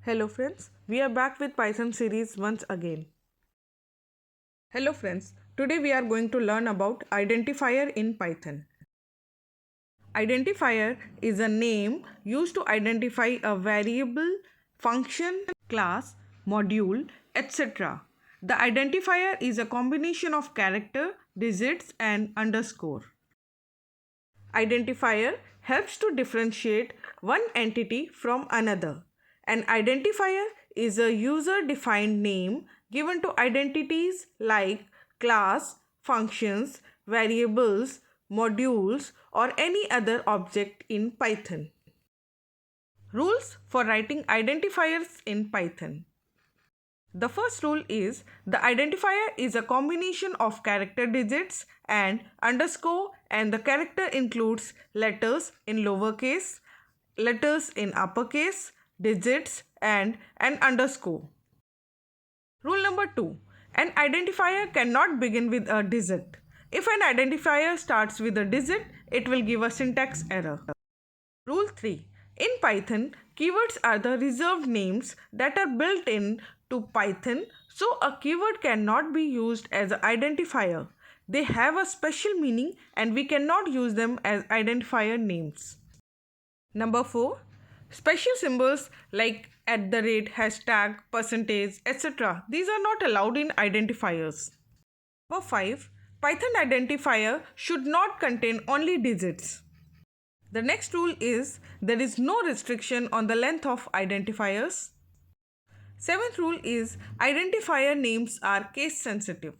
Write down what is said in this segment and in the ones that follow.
Hello friends, we are back with Python series once again. Hello friends, today we are going to learn about identifier in Python. Identifier is a name used to identify a variable, function, class, module, etc. The identifier is a combination of character, digits and underscore. Identifier helps to differentiate one entity from another. An identifier is a user-defined name given to identities like class, functions, variables, modules, or any other object in Python. Rules for writing identifiers in Python. The first rule is the identifier is a combination of character digits and underscore, and the character includes letters in lowercase, letters in uppercase, digits and an underscore. Rule number 2. An identifier cannot begin with a digit. If an identifier starts with a digit, it will give a syntax error. Rule 3. In Python, keywords are the reserved names that are built in to Python, so a keyword cannot be used as an identifier. They have a special meaning and we cannot use them as identifier names. Number 4. Special symbols like @ hashtag, percentage, etc. These are not allowed in identifiers. Number 5. Python identifier should not contain only digits. The next rule is there is no restriction on the length of identifiers. Seventh rule is identifier names are case sensitive.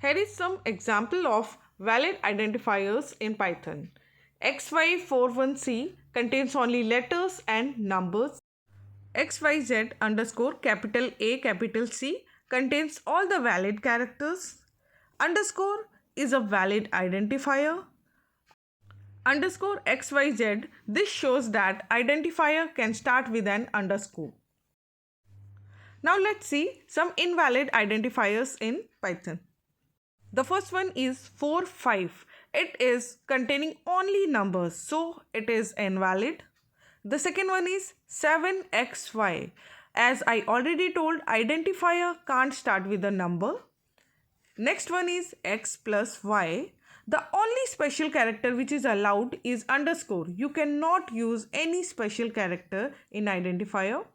Here is some example of valid identifiers in Python. XY41C contains only letters and numbers. XYZ underscore capital A capital C contains all the valid characters. Underscore is a valid identifier. Underscore XYZ, this shows that identifier can start with an underscore. Now let's see some invalid identifiers in Python. The first one is 45. It is containing only numbers, so it is invalid. The second one is 7xy. As I already told, identifier can't start with a number. Next one is x plus y. The only special character which is allowed is underscore. You cannot use any special character in identifier.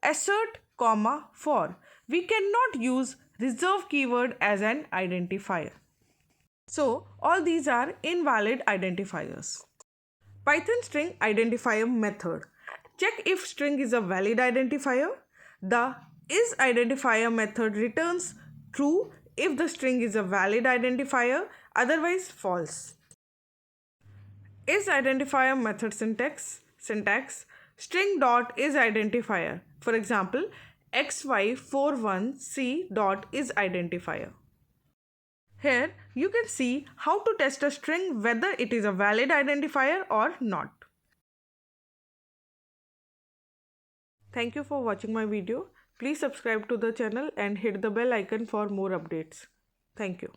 Assert, comma, for. We cannot use reserve keyword as an identifier. So, all these are invalid identifiers. Python string identifier method. Check if string is a valid identifier. The isIdentifier method returns true if the string is a valid identifier, otherwise false. IsIdentifier method syntax string.isIdentifier. For example, xy41c.isIdentifier. Here you can see how to test a string whether it is a valid identifier or not. Thank you for watching my video. Please subscribe to the channel and hit the bell icon for more updates. Thank you.